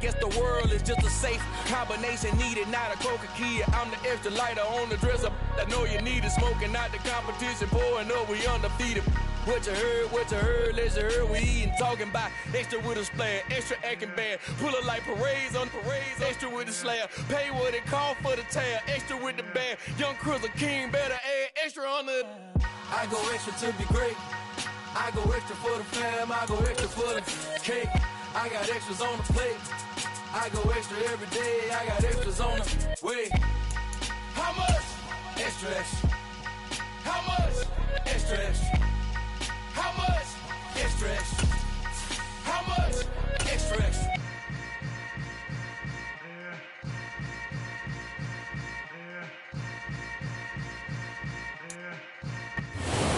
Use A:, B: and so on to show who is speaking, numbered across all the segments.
A: guess the world is just a safe combination needed, not a coca key. I'm the extra lighter on the dresser. I know you need it, smoking out the competition, pouring up, we undefeated. What you heard, let's heard, we eating, talking about extra with a splash, extra acting bad, pull it like parades on parades, extra with the slab, pay what it cost for the tab, extra with the band, young Cruiser King, better add extra on the. I go extra to be great, I go extra for the fam, I go extra for the cake, I got extras on the plate, I go extra every day, I got extras on the way. How much? Extra, extra. How much? Extra, extra. How much? Extra, extra. How much? Extra, extra.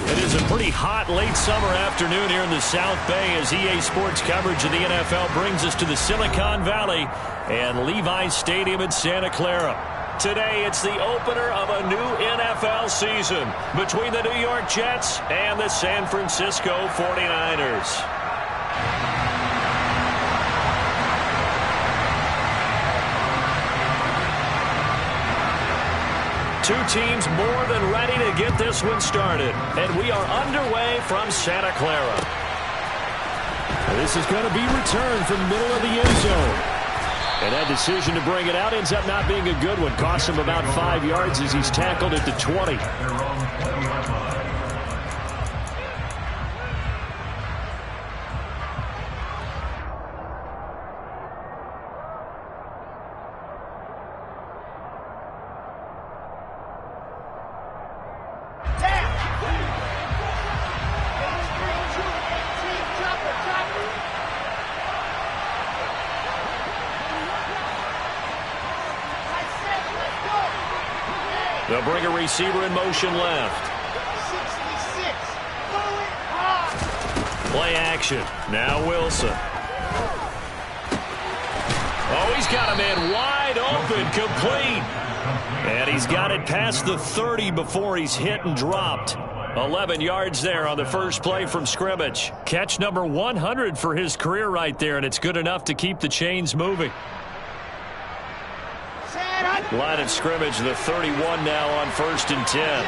B: It is a pretty hot late summer afternoon here in the South Bay as EA Sports coverage of the NFL brings us to the Silicon Valley and Levi's Stadium in Santa Clara. Today, it's the opener of a new NFL season between the New York Jets and the San Francisco 49ers. Two teams more than ready to get this one started, and we are underway from Santa Clara. This is going to be returned from the middle of the end zone. And that decision to bring it out ends up not being a good one. Costs him about 5 yards as he's tackled at the 20. They'll bring a receiver in motion left.
C: 66. Going hard.
B: Play action. Now Wilson. Oh, he's got a man wide open, complete. And he's got it past the 30 before he's hit and dropped. 11 yards there on the first play from scrimmage. Catch number 100 for his career right there, and it's good enough to keep the chains moving. Line of scrimmage, the 31 now on 1st and 10.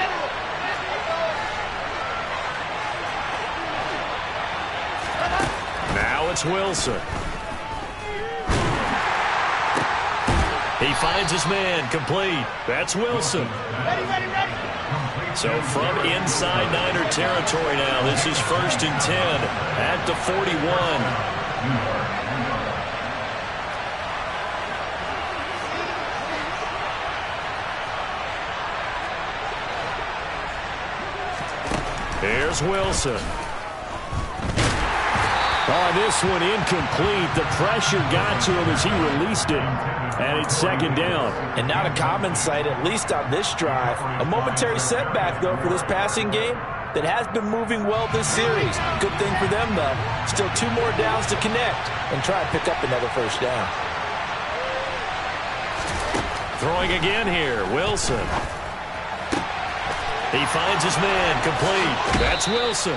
B: Now it's Wilson. He finds his man, complete. That's Wilson. So from inside Niner territory now, this is 1st and 10 at the 41. Here's Wilson. Oh, this one incomplete. The pressure got to him as he released it. And it's 2nd down.
D: And not a common sight, at least on this drive. A momentary setback, though, for this passing game that has been moving well this series. Good thing for them, though. Still 2 more downs to connect and try to pick up another 1st down.
B: Throwing again here, Wilson. He finds his man, complete. That's Wilson.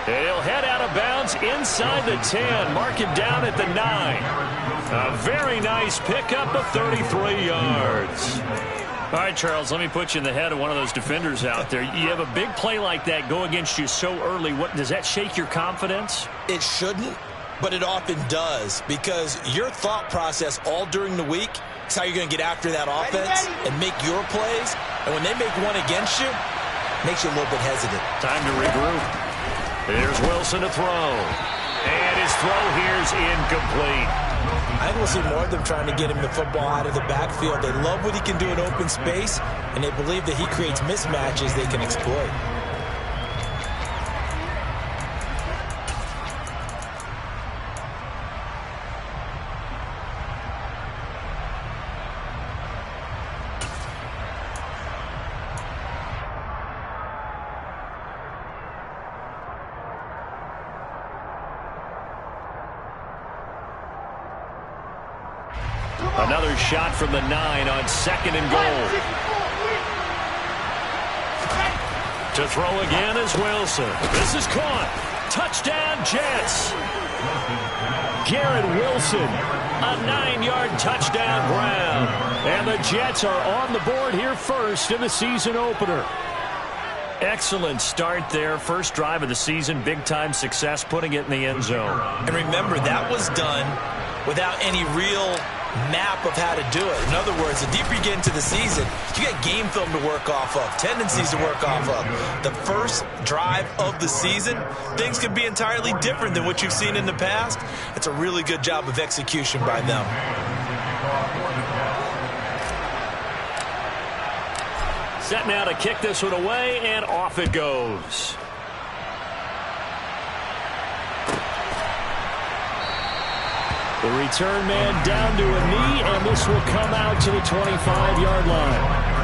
B: And he'll head out of bounds inside the 10. Mark him down at the 9. A very nice pickup of 33 yards. All right, Charles, let me put you in the head of one of those defenders out there. You have a big play like that go against you so early. What does that shake your confidence?
D: It shouldn't, but it often does, because your thought process all during the week is how you're going to get after that offense and make your plays. And when they make one against you, makes you a little bit hesitant.
B: Time to regroup. Here's Wilson to throw. And his throw here's incomplete.
D: I think we'll see more of them trying to get him the football out of the backfield. They love what he can do in open space, and they believe that he creates mismatches they can exploit.
B: Another shot from the 9 on 2nd and goal. To throw again is Wilson. This is caught. Touchdown, Jets. Garrett Wilson. A 9-yard touchdown ground. And the Jets are on the board here first in the season opener. Excellent start there. First drive of the season. Big-time success putting it in the end zone.
D: And remember, that was done without any real map of how to do it. In other words, the deeper you get into the season, you get game film to work off of, tendencies to work off of. The first drive of the season, things can be entirely different than what you've seen in the past. It's a really good job of execution by them.
B: Set now to kick this one away, and off it goes. The return man down to a knee, and this will come out to the 25-yard line.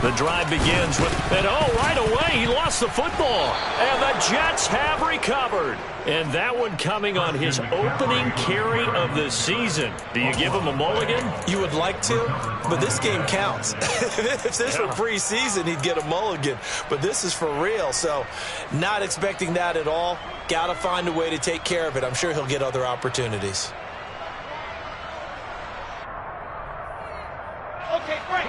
B: The drive begins with, and right away, he lost the football. And the Jets have recovered. And that one coming on his opening carry of the season. Do you give him a mulligan?
D: You would like to, but this game counts. If this were preseason, he'd get a mulligan. But this is for real, so not expecting that at all. Got to find a way to take care of it. I'm sure he'll get other opportunities.
C: Okay, great.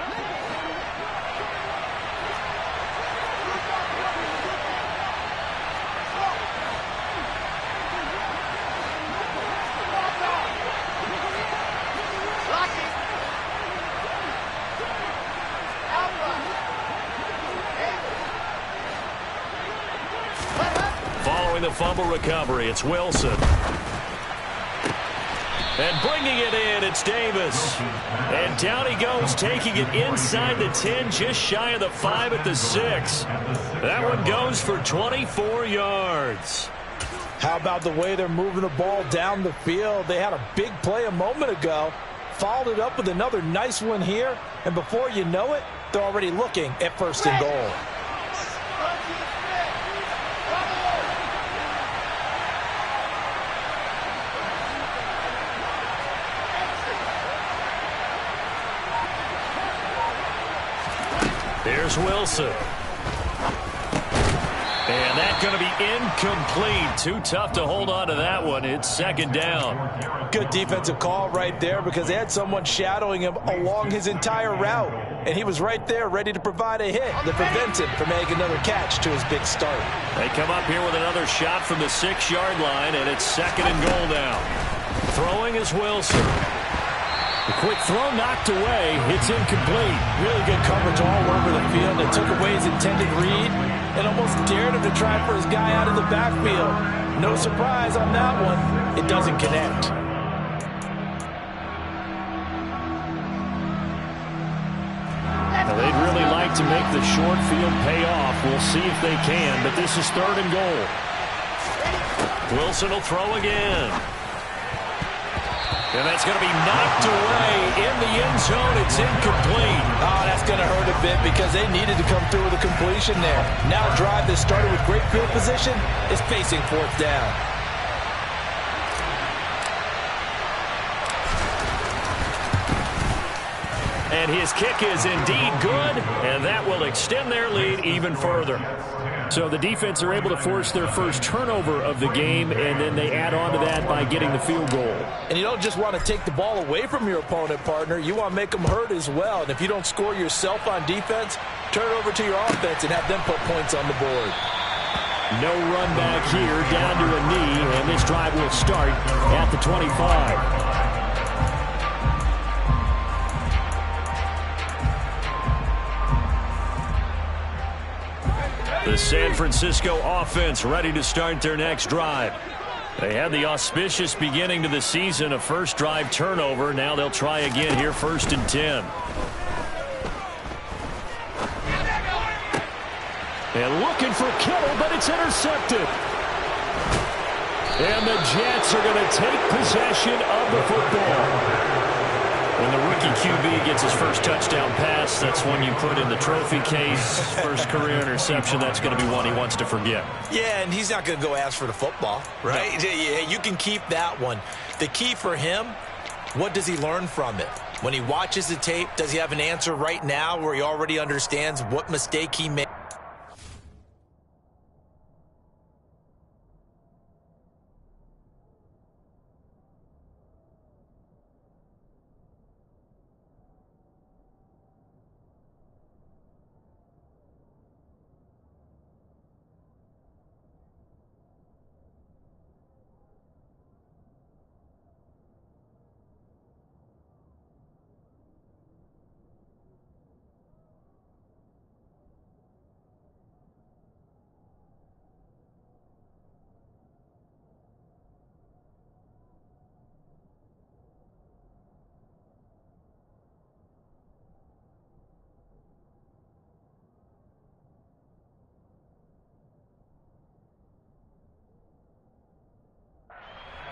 B: Following the fumble recovery, it's Wilson. And bringing it in, it's Davis. And down he goes, taking it inside the 10, just shy of the 5 at the 6. That one goes for 24 yards.
D: How about the way they're moving the ball down the field? They had a big play a moment ago, followed it up with another nice one here, and before you know it, they're already looking at 1st and goal.
B: Here's Wilson. And that's going to be incomplete. Too tough to hold on to that one. It's 2nd down.
D: Good defensive call right there because they had someone shadowing him along his entire route. And he was right there ready to provide a hit that prevents him from making another catch to his big start.
B: They come up here with another shot from the 6-yard line, and it's 2nd and goal now. Throwing is Wilson. The quick throw knocked away. It's incomplete.
D: Really good coverage all over the field. They took away his intended read and almost dared him to try for his guy out of the backfield. No surprise on that one. It doesn't connect.
B: Now they'd really like to make the short field pay off. We'll see if they can, but this is 3rd and goal. Wilson will throw again. And that's going to be knocked away in the end zone. It's incomplete.
D: Oh, that's going to hurt a bit because they needed to come through with a completion there. Now a drive that started with great field position is facing 4th down.
B: And his kick is indeed good, and that will extend their lead even further. So the defense are able to force their first turnover of the game, and then they add on to that by getting the field goal.
D: And you don't just want to take the ball away from your opponent, partner. You want to make them hurt as well. And if you don't score yourself on defense, turn it over to your offense and have them put points on the board.
B: No run back here, down to a knee, and this drive will start at the 25. The San Francisco offense ready to start their next drive. They had the auspicious beginning to the season, a first drive turnover. Now they'll try again here, 1st and 10. And looking for Kittle, but it's intercepted. And the Jets are going to take possession of the football. rookie QB gets his first touchdown pass, that's one you put in the trophy case. First career interception, that's going to be one he wants to forget.
D: Yeah, and he's not going to go ask for the football, right? No. Yeah, you can keep that one. The key for him, what does he learn from it? When he watches the tape, does he have an answer right now where he already understands what mistake he made?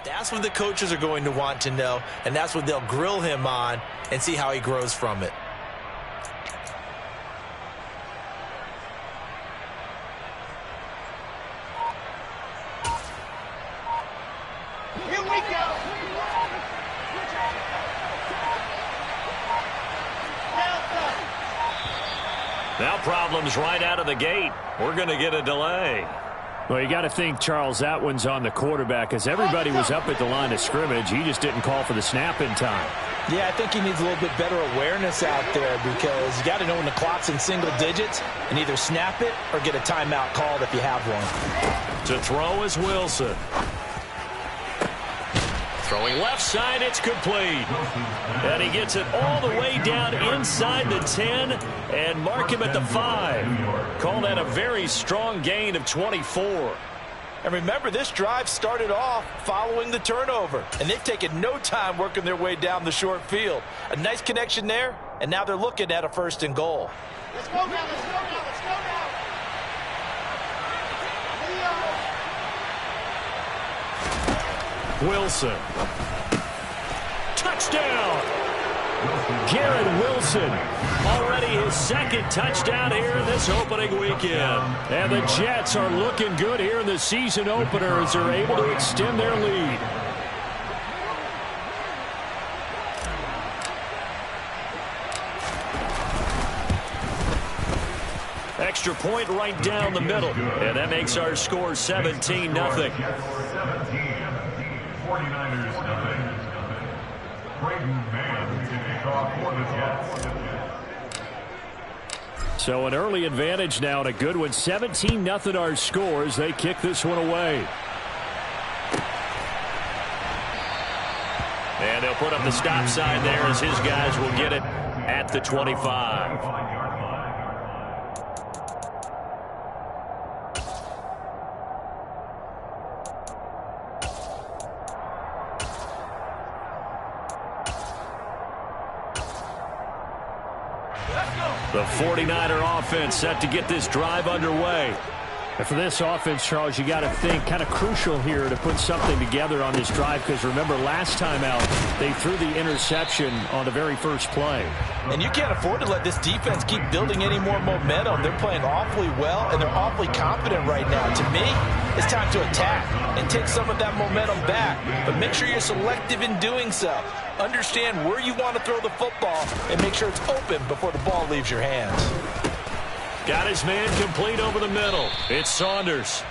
D: That's what the coaches are going to want to know, and that's what they'll grill him on and see how he grows from it.
C: Here we go.
B: Now problems right out of the gate. We're going to get a delay. Well, you got to think, Charles, that one's on the quarterback, as everybody was up at the line of scrimmage. He just didn't call for the snap in time.
D: Yeah, I think he needs a little bit better awareness out there, because you got to know when the clock's in single digits and either snap it or get a timeout called if you have one.
B: To throw is Wilson. Throwing left side, it's complete. And he gets it all the way down inside the 10 and mark him at the 5. Call that a very strong gain of 24.
D: And remember, this drive started off following the turnover, and they've taken no time working their way down the short field. A nice connection there, and now they're looking at a 1st and goal.
C: Let's go now, let's go now, let's go now.
B: Wilson. Touchdown! Garrett Wilson, already his 2nd touchdown here this opening weekend. And the Jets are looking good here in the season opener as they're able to extend their lead. Extra point right down the middle. And that makes our score 17-0.
E: 49ers nothing. Braden Mann to kick off for the Jets.
B: So an early advantage now and a good one. 17-0 our score as they kick this one away. And they'll put up the stop sign there as his guys will get it at the 25. The 49er offense set to get this drive underway. And for this offense, Charles, you got to think kind of crucial here to put something together on this drive, because remember last time out they threw the interception on the very first play.
D: And you can't afford to let this defense keep building any more momentum. They're playing awfully well, and they're awfully confident right now. To me, it's time to attack and take some of that momentum back. But make sure you're selective in doing so. Understand where you want to throw the football and make sure it's open before the ball leaves your hands.
B: Got his man complete over the middle. It's Saunders.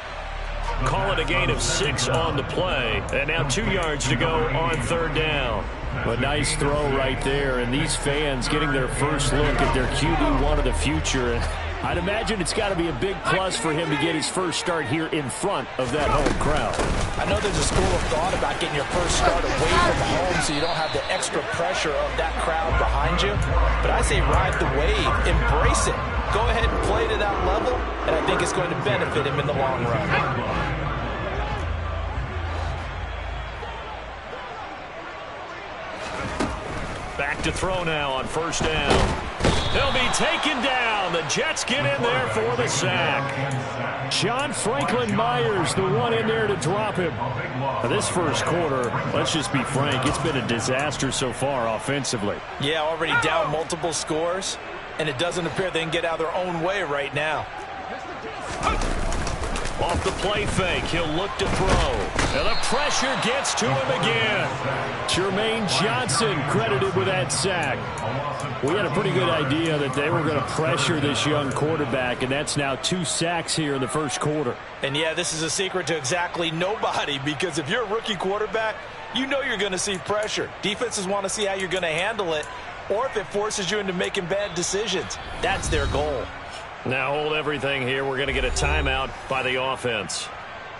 B: Call it a gain of 6 on the play. And now 2 yards to go on 3rd down. A nice throw right there. And these fans getting their first look at their QB1 of the future. I'd imagine it's got to be a big plus for him to get his first start here in front of that home crowd.
D: I know there's a school of thought about getting your first start away from home so you don't have the extra pressure of that crowd behind you. But I say ride the wave. Embrace it. Go ahead and play to that level, and I think it's going to benefit him in the long run.
B: Back to throw now on 1st down. They'll be taken down. The Jets get in there for the sack.
F: John Franklin Myers, the one in there to drop him. Now, this first quarter, let's just be frank, it's been a disaster so far offensively.
D: Yeah, already down multiple scores, and it doesn't appear they can get out of their own way right now.
B: Off the play fake, he'll look to throw. And the pressure gets to him again.
F: Jermaine Johnson credited with that sack. We had a pretty good idea that they were going to pressure this young quarterback, and that's now 2 sacks here in the first quarter.
D: And yeah, this is a secret to exactly nobody, because if you're a rookie quarterback, you know you're going to see pressure. Defenses want to see how you're going to handle it, or if it forces you into making bad decisions. That's their goal.
B: Now hold everything here. We're going to get a timeout by the offense.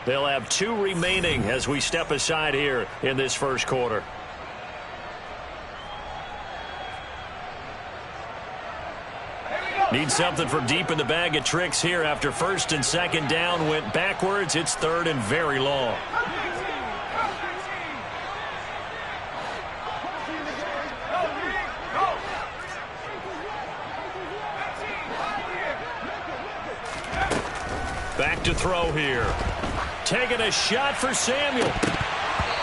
B: They'll have 2 remaining as we step aside here in this first quarter. Need something from deep in the bag of tricks here after first and second down went backwards. It's third and very long. Back to throw here. Taking a shot for Samuel.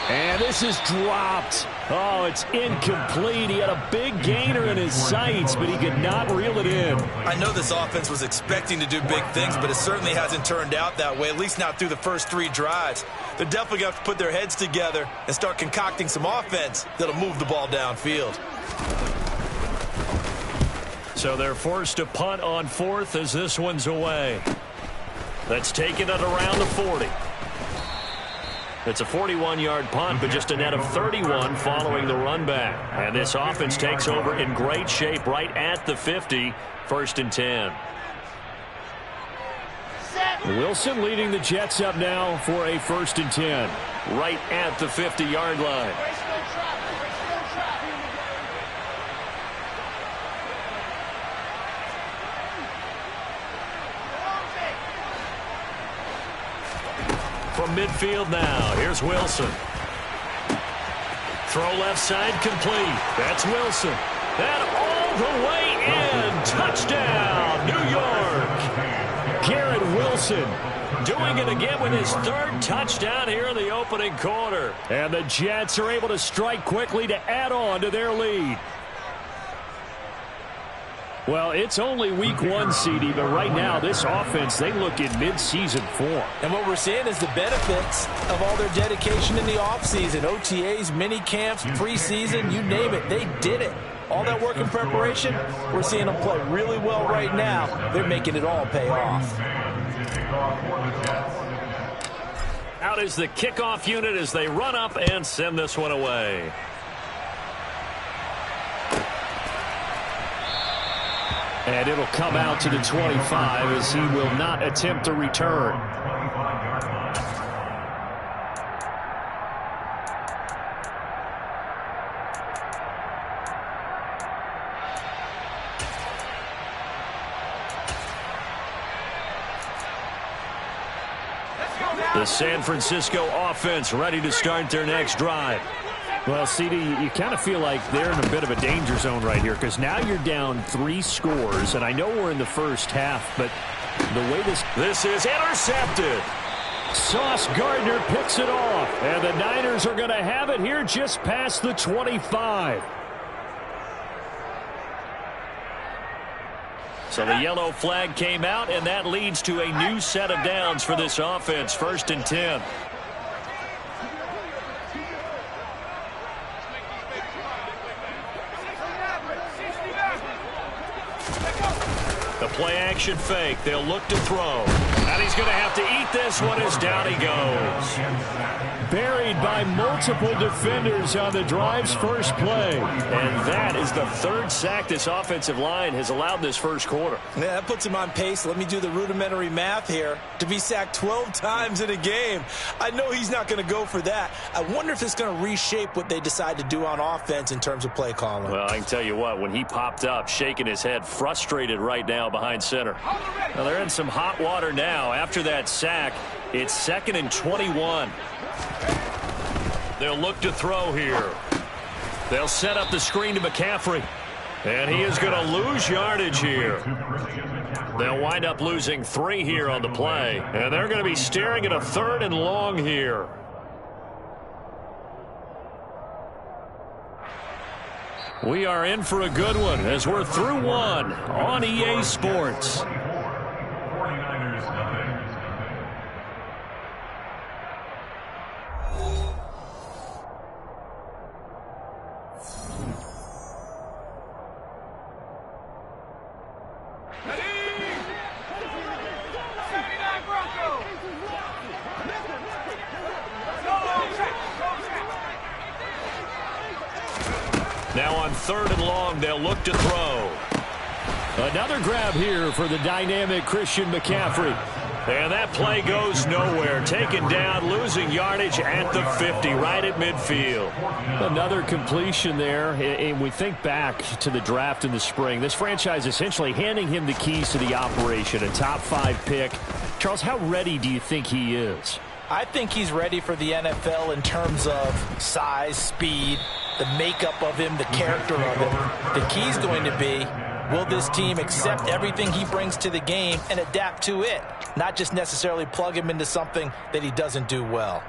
F: And this is dropped. Oh, it's incomplete. He had a big gainer in his sights, but he could not reel it in.
D: I know this offense was expecting to do big things, but it certainly hasn't turned out that way, at least not through the first 3 drives. They're definitely going to have to put their heads together and start concocting some offense that'll move the ball downfield.
B: So they're forced to punt on 4th as this one's away. That's taken it around the 40. It's a 41-yard punt, but just a net of 31 following the run back. And this offense takes over in great shape right at the 50, 1st and 10.
F: Wilson leading the Jets up now for a 1st and 10.
B: Right at the 50-yard line. From midfield now, here's Wilson. Throw left side complete. That's Wilson. And all the way in. Touchdown, New York.
F: Garrett Wilson
B: doing it again with his 3rd touchdown here in the opening quarter.
F: And the Jets are able to strike quickly to add on to their lead. Well, it's only week 1, CD, but right now this offense, they look in mid-season form.
D: And what we're seeing is the benefits of all their dedication in the offseason. OTAs, mini camps, preseason, you name it, they did it. All that work in preparation, we're seeing them play really well right now. They're making it all pay off.
B: Out is the kickoff unit as they run up and send this one away.
F: And it'll come out to the 25 as he will not attempt to return.
B: The San Francisco offense ready to start their next drive.
F: Well, CD, you kind of feel like they're in a bit of a danger zone right here because now you're down 3 scores, and I know we're in the first half, but the way this
B: is intercepted.
F: Sauce Gardner picks it off, and the Niners are going to have it here just past the 25.
B: So the yellow flag came out, and that leads to a new set of downs for this offense, 1st and 10. The play action fake. They'll look to throw. And he's going to have to eat this one as down he goes.
F: Buried by multiple defenders on the drive's first play.
B: And that is the 3rd sack this offensive line has allowed this first quarter.
D: Yeah, that puts him on pace. Let me do the rudimentary math here. To be sacked 12 times in a game, I know he's not going to go for that. I wonder if it's going to reshape what they decide to do on offense in terms of play calling.
B: Well, I can tell you what, when he popped up, shaking his head, frustrated right now behind center. Now, they're in some hot water now. After that sack, it's 2nd and 21. They'll look to throw here. They'll set up the screen to McCaffrey. And he is going to lose yardage here. They'll wind up losing 3 here on the play. And they're going to be staring at a 3rd and long here. We are in for a good one as we're through 1 on EA Sports. Now on 3rd and long, they'll look to throw.
F: Another grab here for the dynamic Christian McCaffrey.
B: And that play goes nowhere. Taken down, losing yardage at the 50, right at midfield.
F: Another completion there. And we think back to the draft in the spring. This franchise essentially handing him the keys to the operation, a top 5 pick. Charles, how ready do you think he is?
D: I think he's ready for the NFL in terms of size, speed, the makeup of him, the character of him. The key's going to be, will this team accept everything he brings to the game and adapt to it? Not just necessarily plug him into something that he doesn't do well.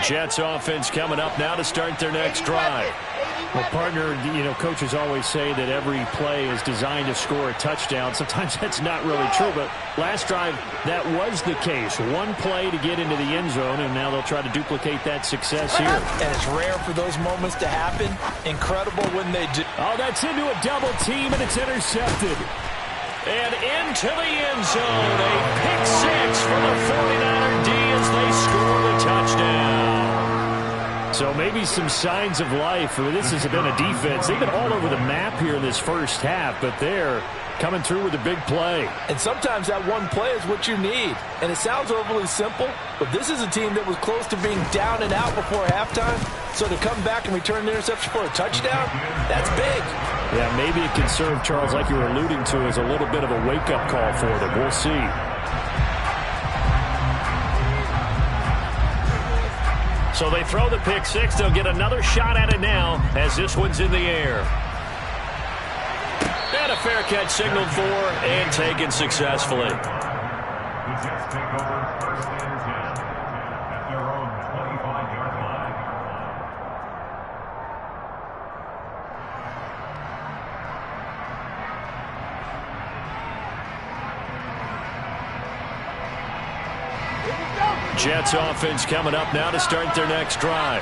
F: Jets offense coming up now to start their next drive. Well, partner, coaches always say that every play is designed to score a touchdown. Sometimes that's not really true, but last drive, that was the case. One play to get into the end zone, and now they'll try to duplicate that success here.
D: And it's rare for those moments to happen. Incredible when they do.
F: Oh, that's into a double team, and it's intercepted.
B: And into the end zone, a pick 6 for the 49er D as they score the touchdown.
F: So maybe some signs of life. This has been a defense. They've been all over the map here in this first half, but they're coming through with a big play.
D: And sometimes that one play is what you need. And it sounds overly simple, but this is a team that was close to being down and out before halftime. So to come back and return the interception for a touchdown, that's big.
F: Yeah, maybe it can serve, Charles, like you were alluding to, as a little bit of a wake-up call for them. We'll see.
B: So they throw the pick 6. They'll get another shot at it now as this one's in the air. And a fair catch signaled for and taken successfully.
E: The Jets take over 1st and 10 at their own 25-yard line.
F: Jets offense coming up now to start their next drive.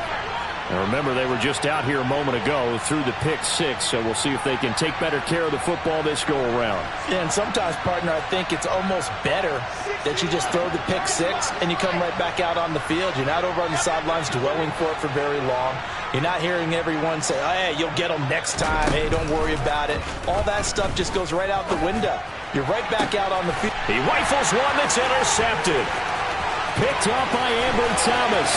F: Now remember, they were just out here a moment ago through the pick 6, so we'll see if they can take better care of the football this go-around.
D: Yeah, and sometimes, partner, I think it's almost better that you just throw the pick 6 and you come right back out on the field. You're not over on the sidelines dwelling for it for very long. You're not hearing everyone say, oh, hey, you'll get them next time. Hey, don't worry about it. All that stuff just goes right out the window. You're right back out on the field.
B: He rifles one that's intercepted.
F: Picked up by Ambry Thomas.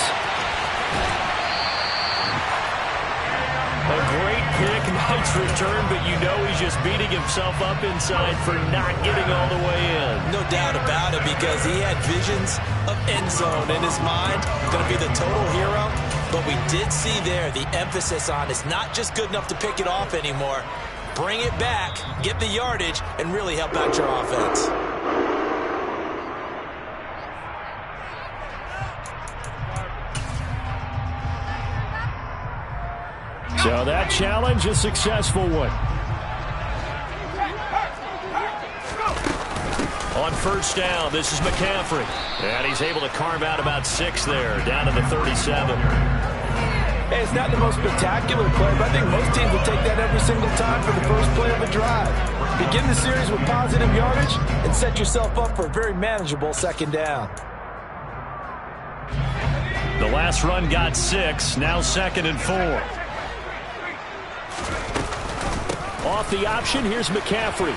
B: A great pick, nice return, but you know he's just beating himself up inside for not getting all the way in.
D: No doubt about it, because he had visions of end zone in his mind. Going to be the total hero. But we did see there the emphasis on it's not just good enough to pick it off anymore. Bring it back, get the yardage, and really help out your offense.
F: So that challenge, a successful one.
B: On 1st down, this is McCaffrey. And he's able to carve out about 6 there, down to the 37.
D: Hey, it's not the most spectacular play, but I think most teams will take that every single time for the first play of a drive. Begin the series with positive yardage and set yourself up for a very manageable 2nd down.
B: The last run got 6, now 2nd and 4.
F: Off the option, here's McCaffrey.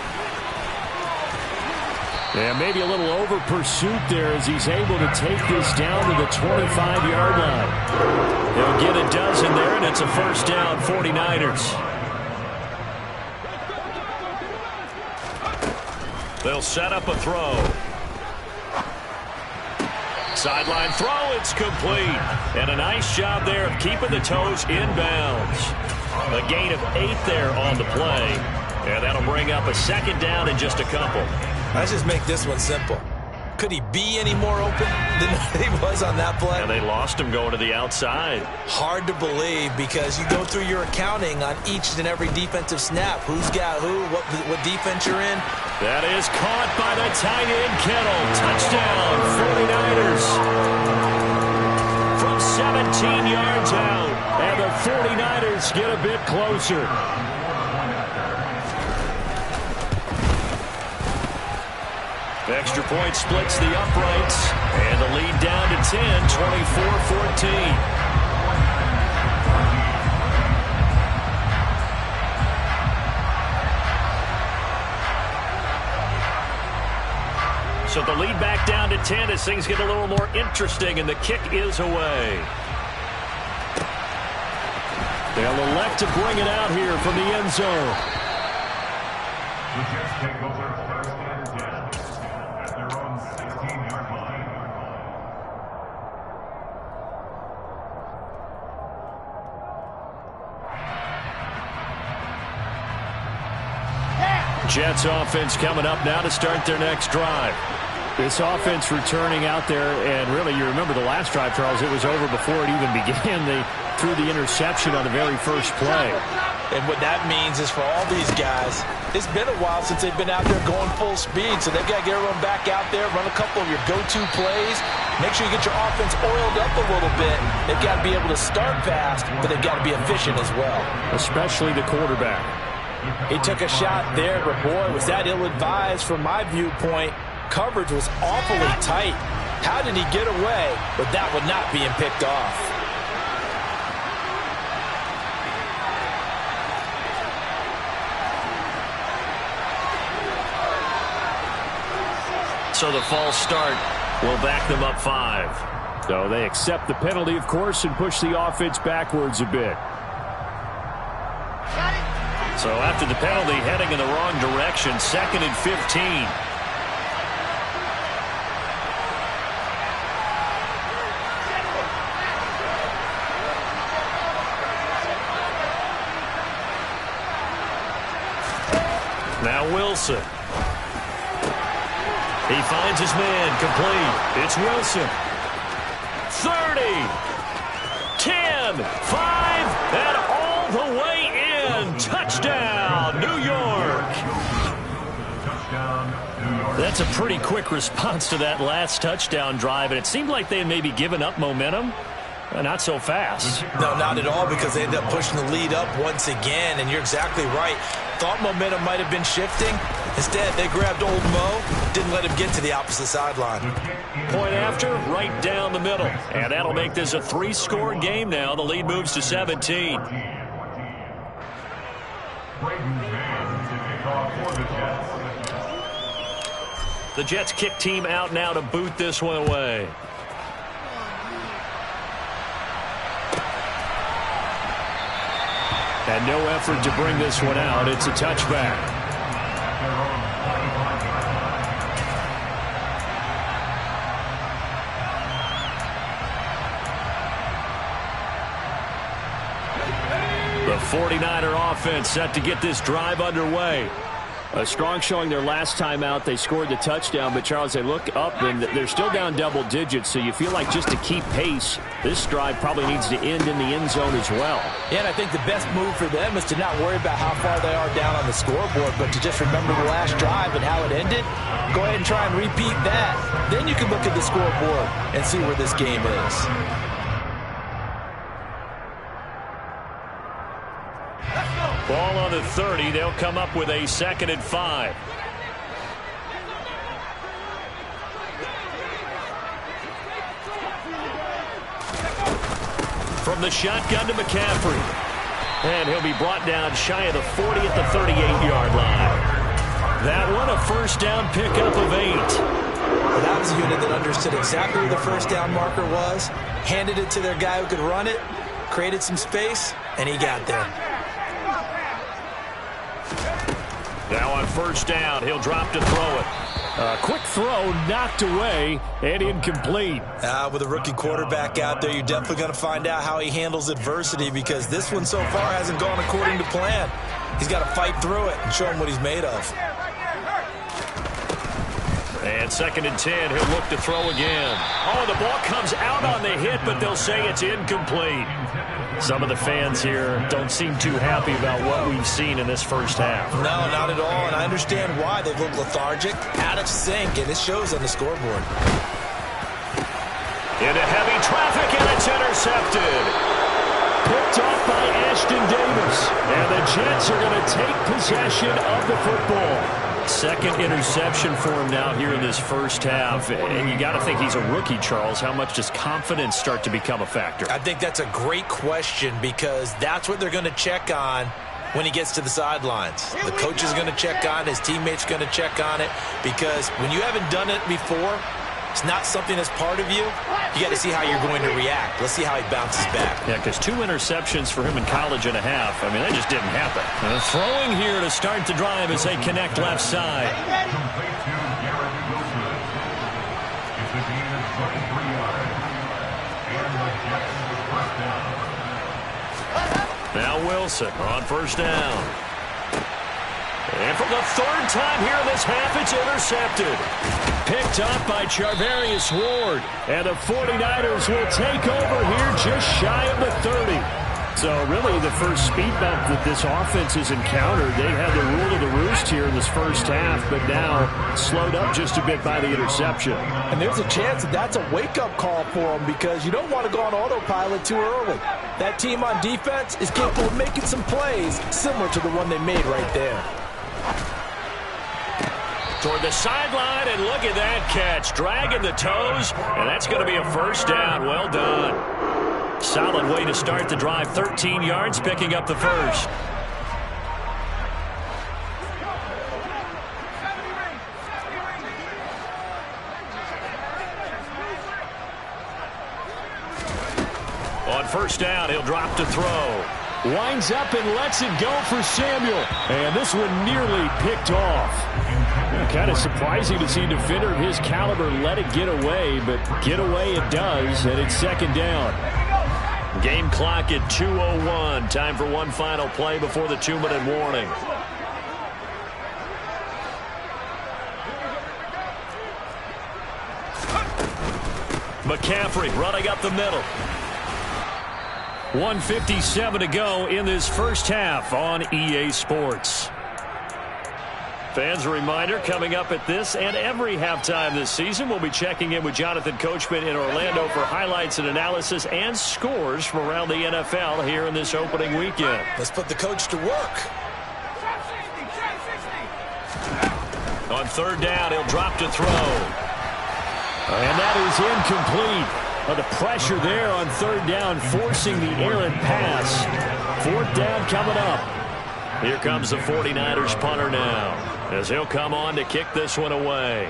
F: And maybe a little over pursuit there as he's able to take this down to the 25-yard line. They'll get a dozen there, and it's a first down, 49ers. They'll set up a throw. Sideline throw, it's complete. And a nice job there of keeping the toes inbounds. A gain of 8 there on the play. And that'll bring up a second down in just a couple.
D: Let's just make this one simple. Could he be any more open than he was on that play?
F: And they lost him going to the outside.
D: Hard to believe because you go through your accounting on each and every defensive snap. Who's got who, what defense you're in.
F: That is caught by the tight end, Kittle. Touchdown, 49ers. From 17 yards out, and the 49ers get a bit closer. Extra point splits the uprights, and the lead down to 10, 24-14. So the lead back down to 10 as things get a little more interesting, and the kick is away. They'll elect to bring it out here from the end zone.
E: The Jets take over first and 10 at their own 16-yard line.
F: Jets offense coming up now to start their next drive. This offense returning out there, and really, you remember the last drive, Charles, it was over before it even began. They threw the interception on the very first play.
D: And what that means is for all these guys, it's been a while since they've been out there going full speed, so they've got to get everyone back out there, run a couple of your go-to plays, make sure you get your offense oiled up a little bit. They've got to be able to start fast, but they've got to be efficient as well.
F: Especially the quarterback.
D: He took a shot there, but boy, was that ill-advised from my viewpoint. Coverage was awfully tight. How did he get away with that one not being picked off?
F: So the false start will back them up 5. So they accept the penalty, of course, and push the offense backwards a bit. So after the penalty, heading in the wrong direction, 2nd and 15. Now Wilson. He finds his man, complete. It's Wilson. 30, 10, 5, and all the way in. Touchdown, New York.
E: Touchdown, New York.
F: That's a pretty quick response to that last touchdown drive, and it seemed like they had maybe given up momentum. Not so fast.
D: No, not at all, because they ended up pushing the lead up once again, and you're exactly right. Thought momentum might have been shifting. Instead, they grabbed old Mo, didn't let him get to the opposite sideline.
F: Point after, right down the middle. And that'll make this a 3-score game now. The lead moves to 17. The Jets kick team out now to boot this one away. And no effort to bring this one out. It's a touchback. The 49er offense set to get this drive underway. A strong showing their last time out. They scored the touchdown, but Charles, they look up and they're still down double digits, so you feel like just to keep pace, this drive probably needs to end in the end zone as well.
D: Yeah, and I think the best move for them is to not worry about how far they are down on the scoreboard, but to just remember the last drive and how it ended. Go ahead and try and repeat that. Then you can look at the scoreboard and see where this game is.
F: Ball on the 30. They'll come up with a 2nd and 5. From the shotgun to McCaffrey. And he'll be brought down shy of the 40 at the 38-yard line. That one, a first down pickup of 8.
D: Well, that was a unit that understood exactly where the first down marker was, handed it to their guy who could run it, created some space, and he got there.
B: Now on first down, he'll drop to throw it.
F: A quick throw knocked away and incomplete.
D: With a rookie quarterback out there, you're definitely going to find out how he handles adversity, because this one so far hasn't gone according to plan. He's got to fight through it and show him what he's made of.
B: And 2nd and 10, he'll look to throw again. Oh, the ball comes out on the hit, but they'll say it's incomplete. Some of the fans here don't seem too happy about what we've seen in this first half.
D: No, not at all, and I understand why. They've looked lethargic, out of sync, and it shows on the scoreboard.
B: Into heavy traffic, and it's intercepted.
F: Picked off by Ashton Davis. And the Jets are going to take possession of the football. 2nd interception for him now here in this first half. And you got to think he's a rookie, Charles. How much does confidence start to become a factor?
D: I think that's a great question, because that's what they're going to check on when he gets to the sidelines. The coach is going to check on it. His teammates are going to check on it, because when you haven't done it before, it's not something that's part of you. You got to see how you're going to react. Let's see how he bounces back.
F: Yeah, because 2 interceptions for him in college and a half. I mean, that just didn't happen. And throwing here to start the drive as they connect left side.
B: Now Wilson on first down. And for the 3rd time here in this half, it's intercepted.
F: Picked up by Charvarius Ward. And the 49ers will take over here just shy of the 30. So really the first speed bump that this offense has encountered, they had the rule of the roost here in this first half, but now slowed up just a bit by the interception.
D: And there's a chance that that's a wake-up call for them, because you don't want to go on autopilot too early. That team on defense is capable of making some plays similar to the one they made right there.
B: Toward the sideline, and look at that catch. Dragging the toes, and that's going to be a first down. Well done.
F: Solid way to start the drive. 13 yards, picking up the first.
B: On first down, he'll drop to throw.
F: Winds up and lets it go for Samuel. And this one nearly picked off. Kind of surprising to see a defender of his caliber let it get away, but get away it does, and it's 2nd down.
B: Game clock at 2:01. Time for one final play before the 2-minute warning. McCaffrey running up the middle.
F: 1:57 to go in this first half on EA Sports.
B: Fans, a reminder, coming up at this and every halftime this season, we'll be checking in with Jonathan Coachman in Orlando for highlights and analysis and scores from around the NFL here in this opening weekend.
D: Let's put the coach to work.
B: On 3rd down, he'll drop to throw.
F: And that is incomplete. The pressure there on 3rd down, forcing the errant pass. 4th down coming up.
B: Here comes the 49ers punter now, as he'll come on to kick this one away.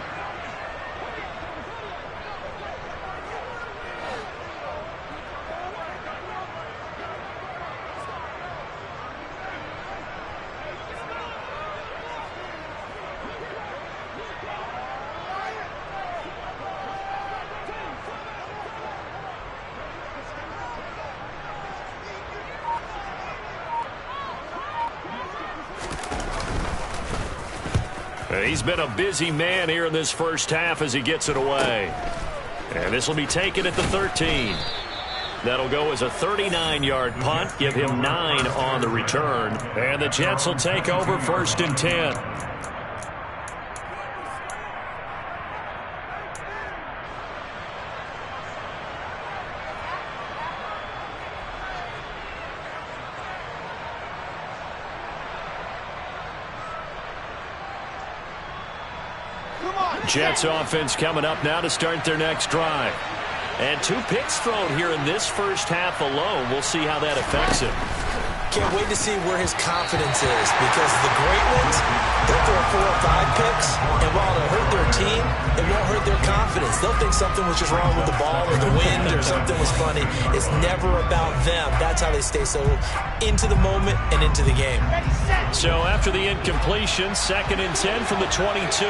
B: He's been a busy man here in this first half as he gets it away. And this will be taken at the 13. That'll go as a 39-yard punt, give him 9 on the return. And the Jets will take over 1st and 10. Jets offense coming up now to start their next drive. And 2 picks thrown here in this first half alone. We'll see how that affects him.
D: can't wait to see where his confidence is, because the great ones, they'll throw 4 or 5 picks, and while it'll hurt their team, it won't hurt their confidence. They'll think something was just wrong with the ball or the wind or something was funny. It's never about them. That's how they stay so into the moment and into the game.
B: So after the incompletion, 2nd and 10 from the 22.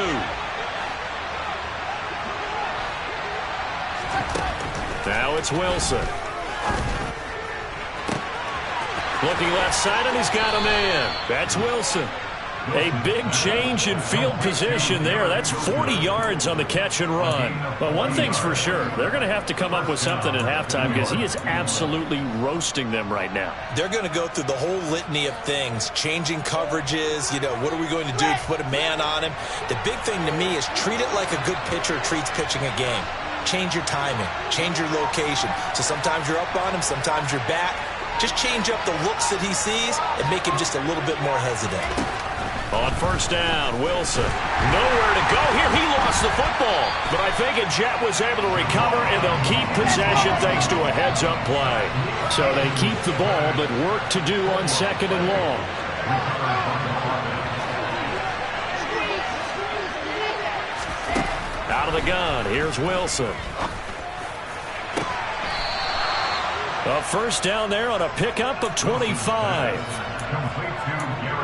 B: Now it's Wilson. Looking left side, and he's got a man. That's Wilson. A big change in field position there. That's 40 yards on the catch and run. But one thing's for sure, they're going to have to come up with something at halftime because he is absolutely roasting them right now.
D: They're going to go through the whole litany of things, changing coverages, what are we going to do to put a man on him? The big thing to me is treat it like a good pitcher treats pitching a game. Change your timing, change your location. So sometimes you're up on him, sometimes you're back. Just change up the looks that he sees and make him just a little bit more hesitant.
B: On 1st down, Wilson. Nowhere to go here. He lost the football. But I think Jet was able to recover, and they'll keep possession thanks to a heads-up play. So they keep the ball, but work to do on 2nd and long. Out of the gun, here's Wilson. A 1st down there on a pickup of 25.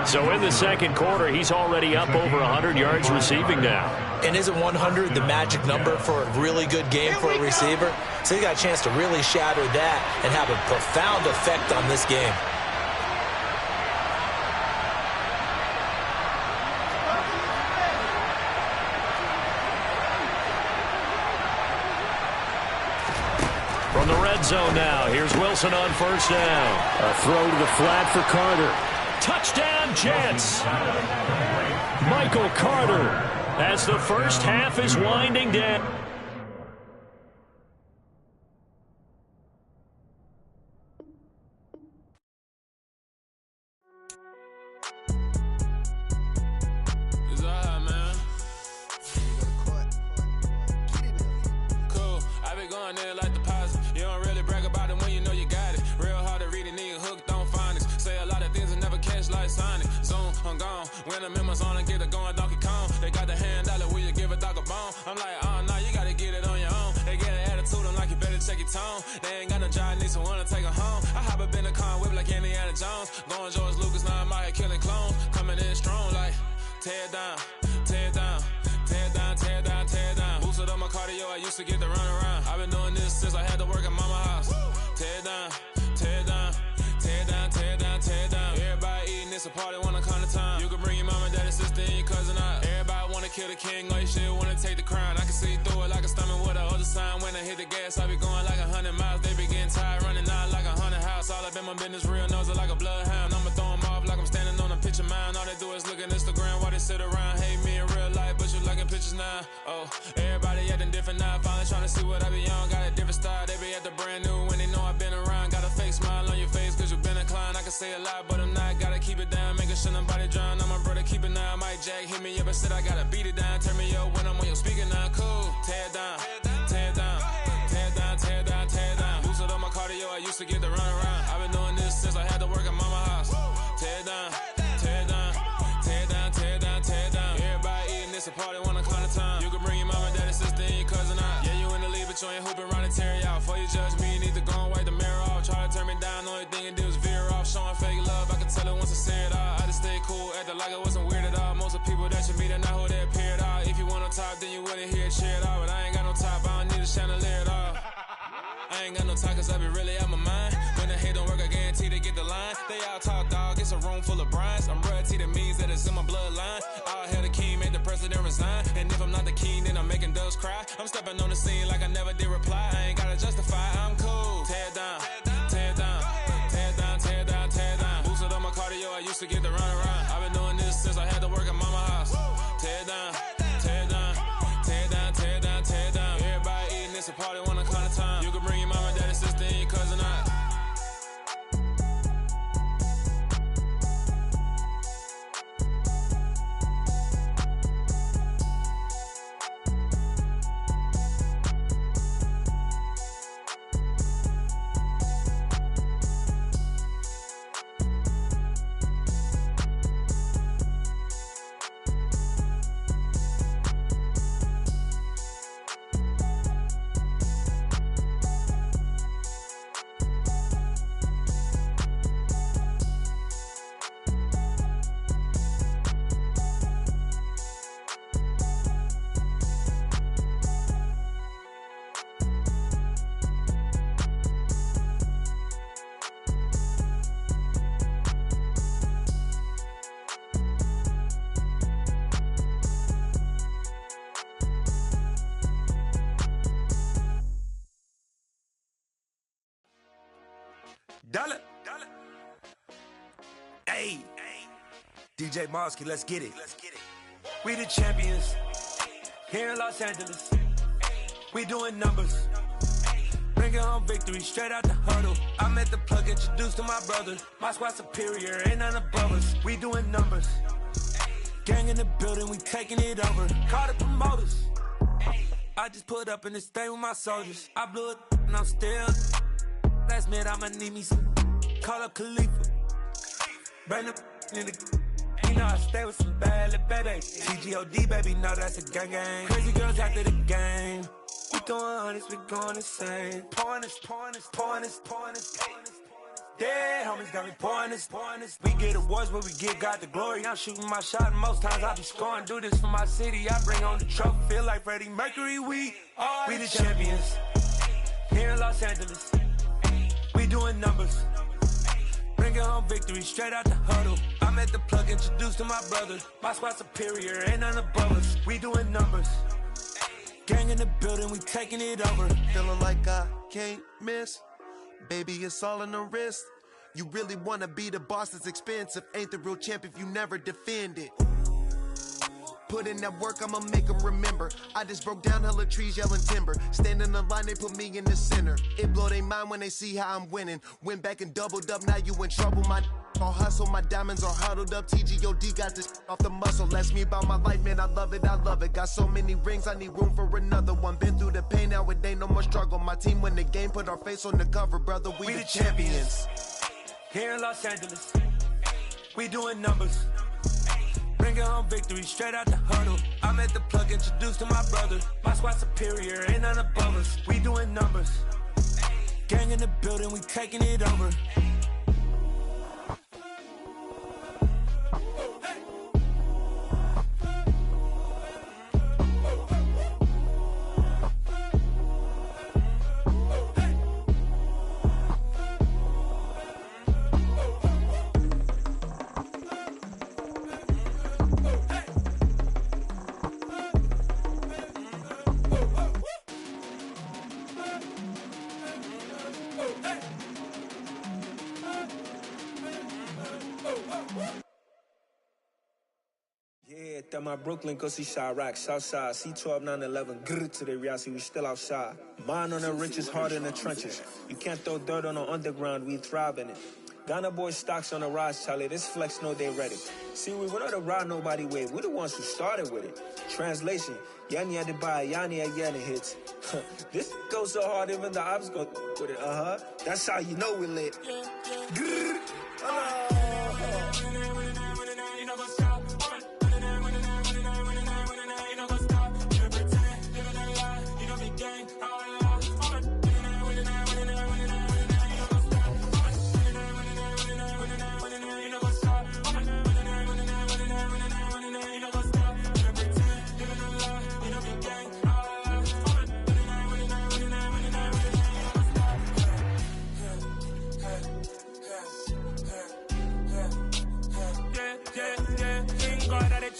B: So in the 2nd quarter, he's already up over 100 yards receiving now.
D: And isn't 100 the magic number for a really good game for a receiver? So he got a chance to really shatter that and have a profound effect on this game.
B: From the red zone now, here's Wilson on 1st down.
F: A throw to the flat for Carter.
B: Touchdown, Jets! Michael Carter, as the first half is winding down.
A: They ain't got no job, need someone to take her home. I hop up in the car, whip like Indiana Jones. Going George Lucas, now I'm out here killing clones. Coming in strong like, tear down, tear down, tear down, tear down, tear down. Boosted up my cardio, I used to get to run around. I've been doing this since I had to work at mama house. Tear down, tear down, tear down, tear down, tear down. Everybody eating, it's a party, wanna come to time. You can bring your mama, daddy, sister, and your cousin out. Everybody wanna kill the king, or you shit wanna take the crown. I can see through it like a stomach with a other sign. When I hit the gas, I be going like 100 miles. They be getting tired, running out like 100 house. All up in my business, real nose it like a bloodhound. I'ma throw them off like I'm standing on a picture mound. All they do is look at Instagram while they sit around. Hate me in real life, but you liking pictures now. Oh, everybody acting different now. Finally trying to see what I be on. Got a different style, they be at the brand new when they know I've been around. Got a fake smile on your face cause you been inclined. I can say a lot, but I'm not. Gotta keep it down, making sure nobody drown. I'm my brother, keep it now. Mike Jack hit me up and said I gotta beat it down. Turn me up when I'm on your speaker now. Cool, tear down, tear down, tear down, tear down, tear down. Boosted up my cardio, I used to get to run around. I've been doing this since I had to work at mama house. Tear down, tear down, tear down, tear down, tear down. Everybody eating, it's a party, wanna come to time. You can bring your mama, daddy, sister, and your cousin out. Yeah, you in the lead, but you ain't hooping around and tear you out. Before you judge me, you need to go and wipe the mirror off. Try to turn me down, only thing you do is veer off. Showing fake love, I can tell it once I see it all. I just stay cool, acting like I wasn't weird at all. Most of the people that you meet are not who they appear at all. If you want on top, then you wouldn't hear it cheer at all. But I ain't got no top, I don't need a chandelier at all. I ain't got no time cause I be really out my mind. When the hate don't work, I guarantee they get the line. They all talk dog, it's a room full of brines. I'm royalty, that means that it's in my bloodline. All hail the king, made the president resign. And if I'm not the king, then I'm making doves cry. I'm stepping on the scene like I never did reply. I ain't gotta justify, I'm cool. Tear down, tear down, tear down, tear down, tear down. Boosted up my cardio, I used to get to run around. I've been doing this since I had to work at mama house. Tear down, tear down, tear down, tear down, tear down. Everybody eating, it's a party, wanna come to time. You can bring your mama, daddy, sister, and your cousin out.
G: Dollar. Hey, DJ Mosky, let's get it. We the champions here in Los Angeles. We doing numbers. Bringing home victory straight out the huddle. I'm at the plug, introduced to my brother. My squad superior, ain't none above us. We doing numbers. Gang in the building, we taking it over. Call the promoters. I just put up in this thing with my soldiers. I blew it and I'm still. Last minute I'ma need me some. Call up Khalifa. Bring the in the. You know I stay with some bad little baby. TGOD baby, know that's a gang gang. Crazy girls after the game. We doing honest, we going insane. Pouring this. Dead homies got me pouring this. We get awards, but we get God the glory. I'm shooting my shot, and most times I be scoring. Do this for my city, I bring on the trophy. Feel like Freddie Mercury, we the champions here in Los Angeles. We doing numbers. Bringing home victory straight out the huddle. I'm at the plug, introduced to my brother. My squad superior, ain't none above us. We doing numbers. Gang in the building, we taking it over.
H: Feeling like I can't miss. Baby, it's all in the wrist. You really wanna be the boss, it's expensive. Ain't the real champ if you never defend it. Put in that work, I'ma make them remember. I just broke down hella trees, yelling timber. Stand in the line, they put me in the center. It blow their mind when they see how I'm winning. Went back and doubled up, now you in trouble. My all hustle, my diamonds are huddled up. TGOD got this off the muscle. Ask me about my life, man, I love it. Got so many rings, I need room for another one. Been through the pain, now it ain't no more struggle. My team win the game, put our face on the cover, brother. We the champions.
G: Here in Los Angeles, we doing numbers. Bringing home victory straight out the huddle. I'm at the plug, introduced to my brother. My squad superior, ain't none above us. We doing numbers. Gang in the building, we taking it over.
I: Yeah, that my Brooklyn, go see Chirac, Southside, C12, 911, grrr to the reality, we still outside. Mine on the riches, hard in the trenches. You can't throw dirt on the underground, we thrive in it. Ghana boys stocks on the rise, Charlie, this flex know they ready. See, we were not to ride nobody wave, we the ones who started with it. Translation, Yanni had to buy, Yanni at Yanni hits. This goes so hard, even the ops go with it, That's how you know we lit. Grrr,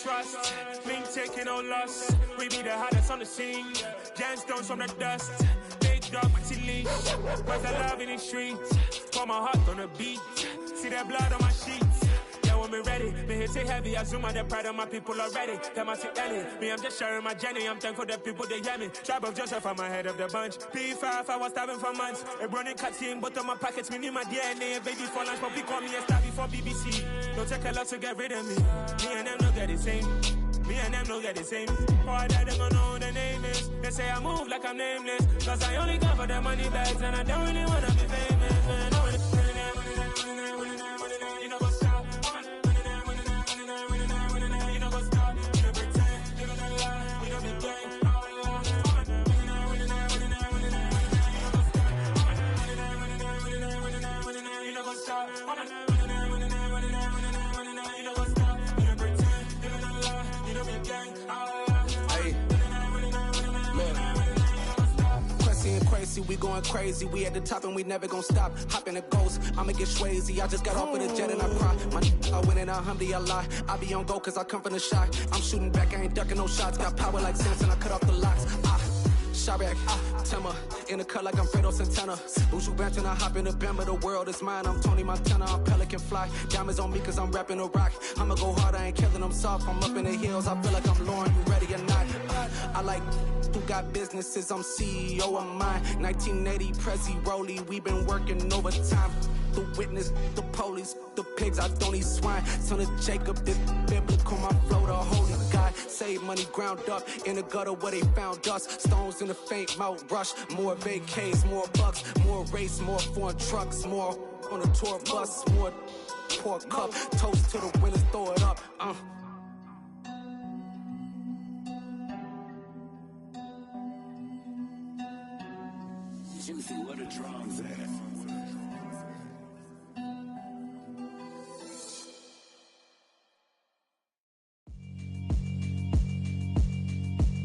A: trust, been taking no loss. We be the hardest on the scene. Gemstones from the dust. Big dog, pretty leash. Cause the love in the streets. Pour my heart on the beat. See that blood on my sheets. Yeah, when we ready, me hit it heavy. I zoom on the pride of my people already. Them I see Ellie. Me, I'm just sharing my journey. I'm thankful the people they hear me. Tribe of Joseph, I'm ahead of the bunch. P5, I was starving for months. A running cut team, but on my pockets, me need my DNA. Baby for lunch, but we call me a star before BBC. Don't take a lot to get rid of me. Me and them don't get the same. Me and them don't get the same. Boy, that they gonna know who the name is. They say I move like I'm nameless. Cause I only come for the money bags and I don't really wanna be famous, man. You know what's up? You know what's up? You know pretend, you know the lie, you know the game. You know what's up?
J: We going crazy, we at the top and we never gonna stop. Hop in a ghost, I'ma get swayzy. I just got off with a jet and I cry. My I win and alhamdulillah. I be on go cause I come from the shot. I'm shooting back, I ain't ducking no shots. Got power like Samson, I cut off the locks. Chirac. Timmer, in the cut like I'm Fredo Santana. Ushu Banton, I hop in the Bama, the world is mine. I'm Tony Montana, I'm Pelican Fly. Diamonds on me cause I'm rapping a rock. I'ma go hard, I ain't killing them soft. I'm up in the hills, I feel like I'm Lauren, you ready or not? I like who got businesses, I'm CEO of mine. 1980, Prezi Rolly, we been working overtime. The witness, the police, the pigs, I don't eat swine. Son of Jacob, this biblical, my flow, the holy God. Save money ground up in the gutter where they found us. Stones in the faint mouth rush. More vacays, more bucks, more race, more foreign trucks, more on a tour bus, more pour cup. Toast to the winners, throw it up.
K: Juicy, what a drums at.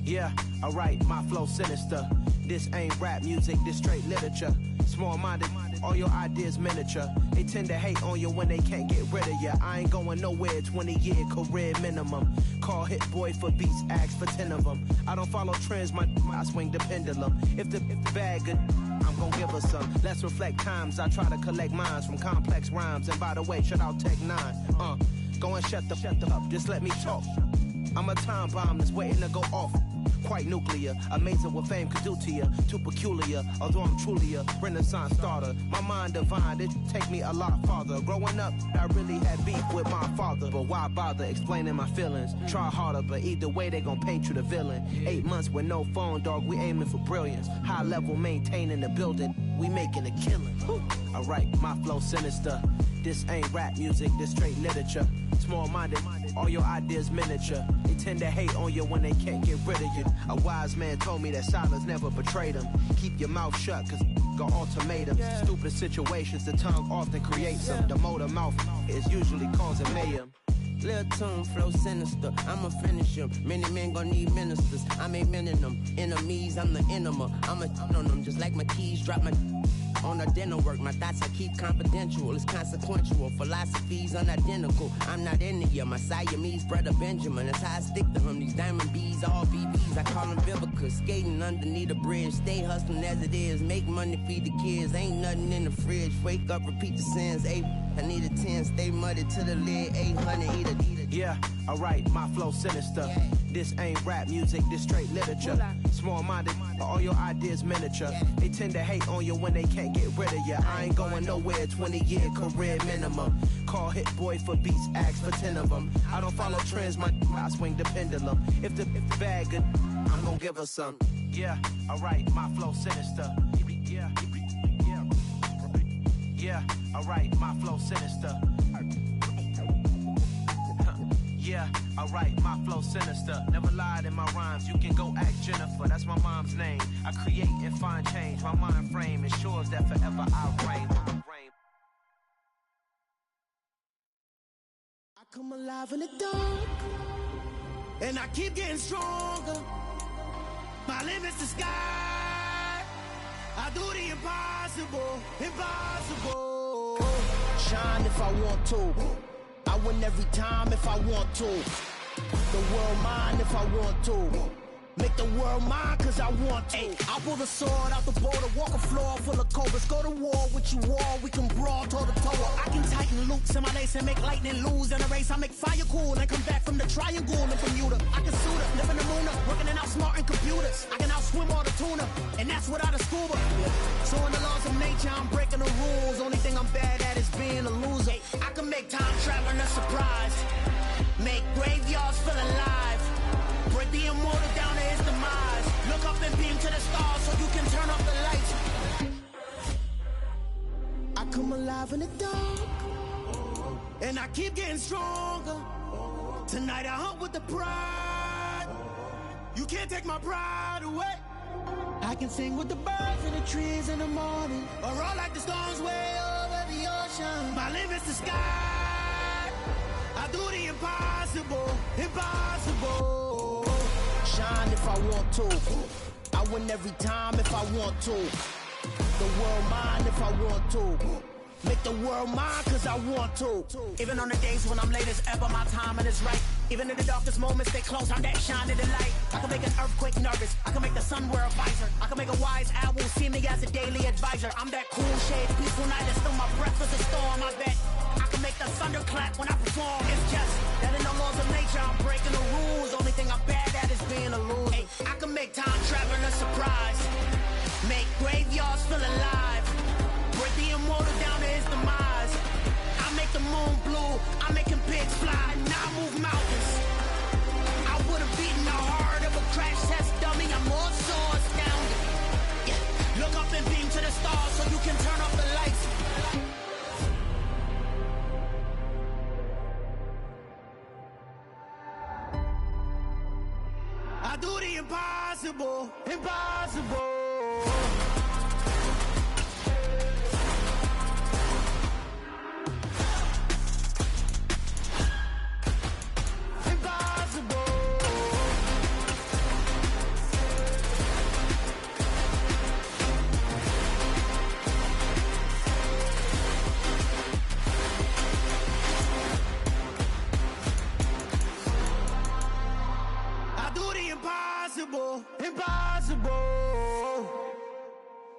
L: Yeah, alright, my flow sinister. This ain't rap music, this straight literature. Small-minded, all your ideas miniature. They tend to hate on you when they can't get rid of you. I ain't going nowhere, 20-year career minimum. Call Hit Boy for beats, ask for 10 of them. I don't follow trends, I swing the pendulum. If the bag good, I'm gon' give her some. Let's reflect times, I try to collect minds from complex rhymes. And by the way, shut out Tech 9. Go and shut the up, just let me talk. I'm a time bomb that's waiting to go off. Quite nuclear, amazing what fame could do to you. Too peculiar, although I'm truly a Renaissance starter. My mind divine, it take me a lot farther. Growing up, I really had beef with my father. But why bother explaining my feelings? Try harder, but either way they gon' paint you the villain. 8 months with no phone, dog, we aiming for brilliance. High level maintaining the building, we making a killing. Alright, my flow sinister. This ain't rap music, this straight literature. Small-minded, all your ideas miniature. They tend to hate on you when they can't get rid of you. A wise man told me that silence never betrayed him. Keep your mouth shut, cause got ultimatums. Stupid situations, the tongue often creates them. The motor mouth is usually causing mayhem.
M: Lil' tune, flow sinister, I'ma finish him. Many men gon' need ministers, I'm aiming them. Enemies, I'm the enema, I'ma on them. Just like my keys, drop my on a dinner work. My thoughts I keep confidential, it's consequential. Philosophies unidentical, I'm not into you. My Siamese brother Benjamin, that's how I stick to him. These diamond bees, all BBs, I call them Vivica. Skating underneath the bridge, stay hustling as it is. Make money, feed the kids, ain't nothing in the fridge. Wake up, repeat the sins, I need a 10, stay muddy to the lid, 800, eat a.
L: Yeah, alright, my flow sinister. This ain't rap music, this straight literature. Small-minded, all your ideas miniature. They tend to hate on you when they can't get rid of you. I ain't going nowhere, 20-year career minimum. Call Hit Boy for beats, ask for 10 of them. I don't follow trends, I swing the pendulum. If the bag good, I'm gon' give her some. Yeah, alright, my flow sinister. Yeah, alright, my flow sinister. Yeah, alright, my flow sinister. Never lied in my rhymes, you can go ask Jennifer. That's my mom's name. I create and find change. My mind frame ensures that forever I'll reign.
N: I come alive in the dark, and I keep getting stronger. My limit's the sky. I do the impossible, impossible.
O: Shine if I want to. I win every time if I want to. The world mine if I want to. Make the world mine cause I want to. Ay, I'll pull the sword out the border, walk a floor full of cobras. Go to war with you all, we can brawl toe to toe.
N: I can tighten loops in my lace and make lightning lose in a race. I make fire cool and come back from the triangle in Bermuda. I can suit up, live in the moon up, working and outsmarting computers. I can outswim all the tuna, and that's without a scuba. So in the laws of nature, I'm breaking the rules. Only thing I'm bad at is being a loser. I can make time traveling a surprise, make graveyards feel alive, break the immortal down to his demise. Look up and beam to the stars so you can turn off the lights. I come alive in the dark, and I keep getting stronger. Tonight I hunt with the pride. You can't take my pride away. I can sing with the birds and the trees in the morning, or roll like the storms way over the ocean. My limit's the sky. I do the impossible, impossible.
O: Shine if I want to. I win every time if I want to. The world mine if I want to. Make the world mine, cause I want to.
N: Even on the days when I'm late as ever, my timing is right. Even in the darkest moments, they close, I'm that shining the light. I can make an earthquake nervous, I can make the sun wear a visor. I can make a wise owl see me as a daily advisor. I'm that cool shade, peaceful night, and still my breath is a storm, I bet. I can make the thunder clap when I perform. It's just that in the laws of nature, I'm breaking the rules. Only thing I'm bad at is being a loser. Hey, I can make time travel a surprise. Make graveyards feel alive. Break the immortal down to his demise. I make the moon blue, I'm making pigs fly. Now I move mountains. I would have beaten the heart of a crash test dummy. I'm more so astounded. Yeah. Look up and beam to the stars so you can turn off the lights. I do the impossible, impossible. Impossible, impossible.